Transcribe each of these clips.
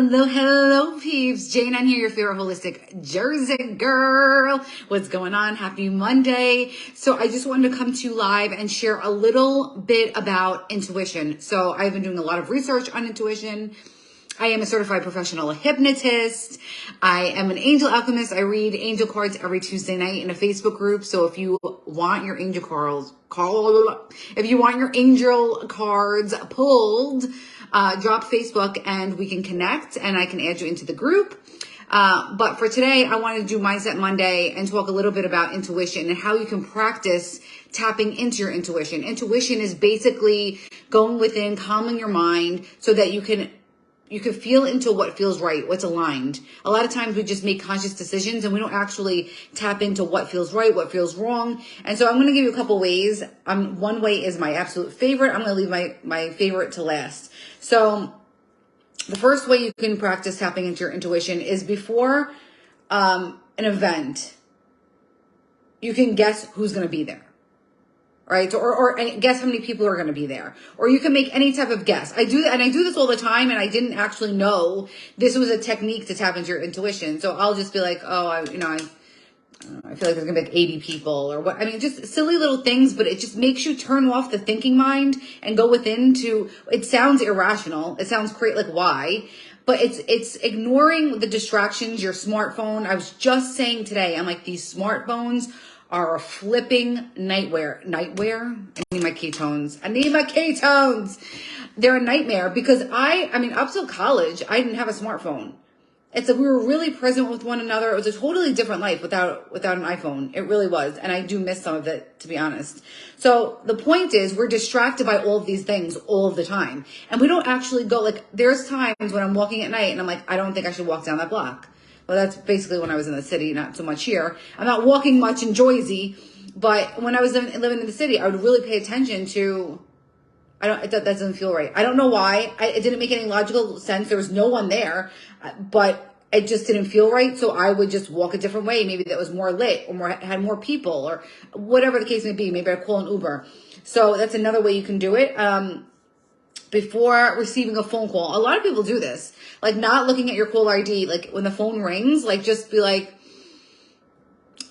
Hello, peeps. Jane on here, your favorite holistic Jersey girl. What's going on? Happy Monday. So I just wanted to come to you live and share a little bit about intuition. So I've been doing a lot of research on intuition. I am a certified professional hypnotist. I am an angel alchemist. I read angel cards every Tuesday night in a Facebook group. So if you want your angel cards, pulled, drop Facebook and we can connect and I can add you into the group. But for today, I wanted to do Mindset Monday and talk a little bit about intuition and how you can practice tapping into your intuition. Intuition is basically going within, calming your mind so that you can feel into what feels right, what's aligned. A lot of times we just make conscious decisions and we don't actually tap into what feels right, what feels wrong. And so I'm going to give you a couple ways. One way is my absolute favorite. I'm going to leave my favorite to last. So the first way you can practice tapping into your intuition is before an event, you can guess who's going to be there. Right? Or guess how many people are going to be there. Or you can make any type of guess. I do this all the time, and I didn't actually know this was a technique to tap into your intuition. So I'll just be like, oh, I feel like there's going to be like 80 people or what. I mean, just silly little things, but it just makes you turn off the thinking mind and go within to, it sounds irrational. It sounds great, like why? But it's ignoring the distractions, your smartphone. I was just saying today, I'm like, these smartphones are a flipping nightmare. I need my ketones. They're a nightmare because up till college, I didn't have a smartphone. It's like we were really present with one another. It was a totally different life without an iPhone. It really was. And I do miss some of it, to be honest. So the point is we're distracted by all of these things all of the time. And we don't actually go, like, there's times when I'm walking at night and I'm like, I don't think I should walk down that block. Well, that's basically when I was in the city, not so much here. I'm not walking much in Jersey, but when I was living in the city, I would really pay attention to, that doesn't feel right. I don't know why. It didn't make any logical sense. There was no one there, but it just didn't feel right. So I would just walk a different way. Maybe that was more lit or had more people or whatever the case may be. Maybe I'd call an Uber. So that's another way you can do it. Before receiving a phone call. A lot of people do this, like not looking at your call ID, like when the phone rings, like just be like,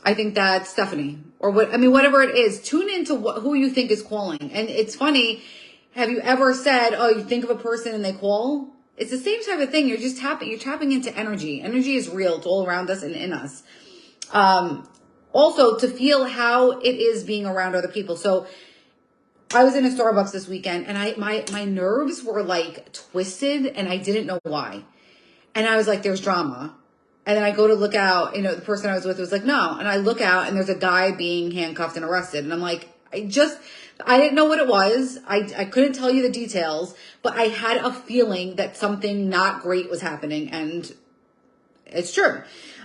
I think that's Stephanie or whatever it is. Tune into who you think is calling. And it's funny. Have you ever said, oh, you think of a person and they call? It's the same type of thing. You're tapping into energy. Energy is real. It's all around us and in us. Also to feel how it is being around other people. So I was in a Starbucks this weekend and my nerves were like twisted and I didn't know why. And I was like, there's drama. And then I go to look out, the person I was with was like, no. And I look out and there's a guy being handcuffed and arrested. And I'm like, I didn't know what it was. I couldn't tell you the details, but I had a feeling that something not great was happening. And it's true.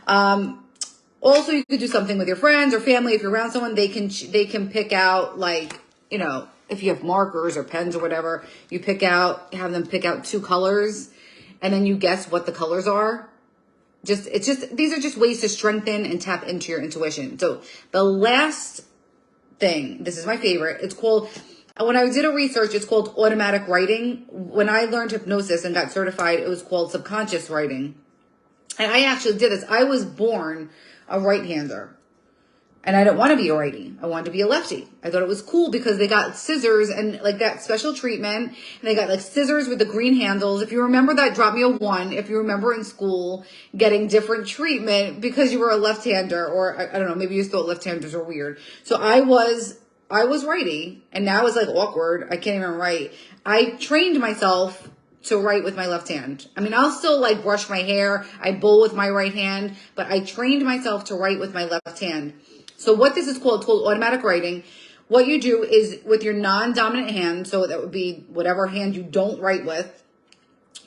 Also, you could do something with your friends or family. If you're around someone, they can pick out, like, if you have markers or pens or whatever, have them pick out 2 colors and then you guess what the colors are. These are just ways to strengthen and tap into your intuition. So the last thing, this is my favorite. It's called, when I did a research, it's called automatic writing. When I learned hypnosis and got certified, it was called subconscious writing. And I actually did this. I was born a right-hander. And I didn't want to be a righty. I wanted to be a lefty. I thought it was cool because they got scissors and like that special treatment. And they got like scissors with the green handles. If you remember that, drop me a 1. If you remember in school getting different treatment because you were a left-hander, or I don't know, maybe you just thought left-handers were weird. So I was righty, and now it's like awkward. I can't even write. I trained myself to write with my left hand. I'll still like brush my hair. I bowl with my right hand, but I trained myself to write with my left hand. So what this is called, it's called automatic writing. What you do is with your non-dominant hand, so that would be whatever hand you don't write with,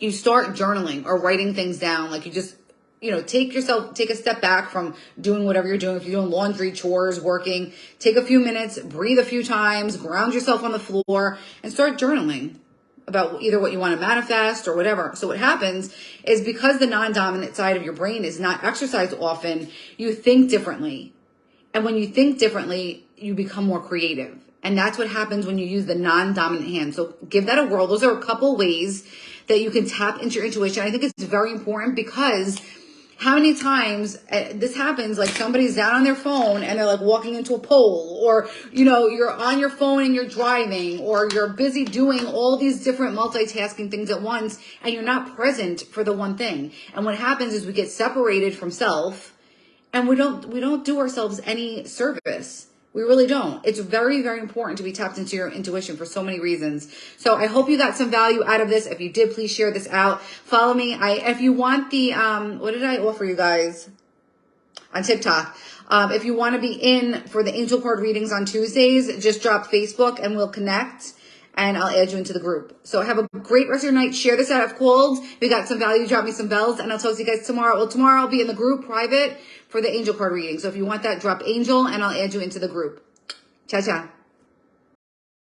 you start journaling or writing things down. Like you just, take a step back from doing whatever you're doing. If you're doing laundry, chores, working, take a few minutes, breathe a few times, ground yourself on the floor and start journaling about either what you want to manifest or whatever. So what happens is because the non-dominant side of your brain is not exercised often, you think differently. And when you think differently, you become more creative. And that's what happens when you use the non-dominant hand. So give that a whirl. Those are a couple ways that you can tap into your intuition. I think it's very important because how many times this happens, like somebody's down on their phone and they're like walking into a pole, or, you know, you're on your phone and you're driving, or you're busy doing all these different multitasking things at once and you're not present for the one thing. And what happens is we get separated from self and we don't do ourselves any service. We really don't. It's very, very important to be tapped into your intuition for so many reasons. So I hope you got some value out of this. If you did, please share this out. Follow me. If you want the, what did I offer you guys on TikTok? If you want to be in for the angel card readings on Tuesdays, just drop Facebook and we'll connect and I'll add you into the group. So have a great rest of your night. Share this out. I've called. If you got some value, drop me some bells and I'll talk to you guys tomorrow. Well, tomorrow I'll be in the group private for the angel card reading. So if you want that, drop angel and I'll add you into the group. Ciao, ciao.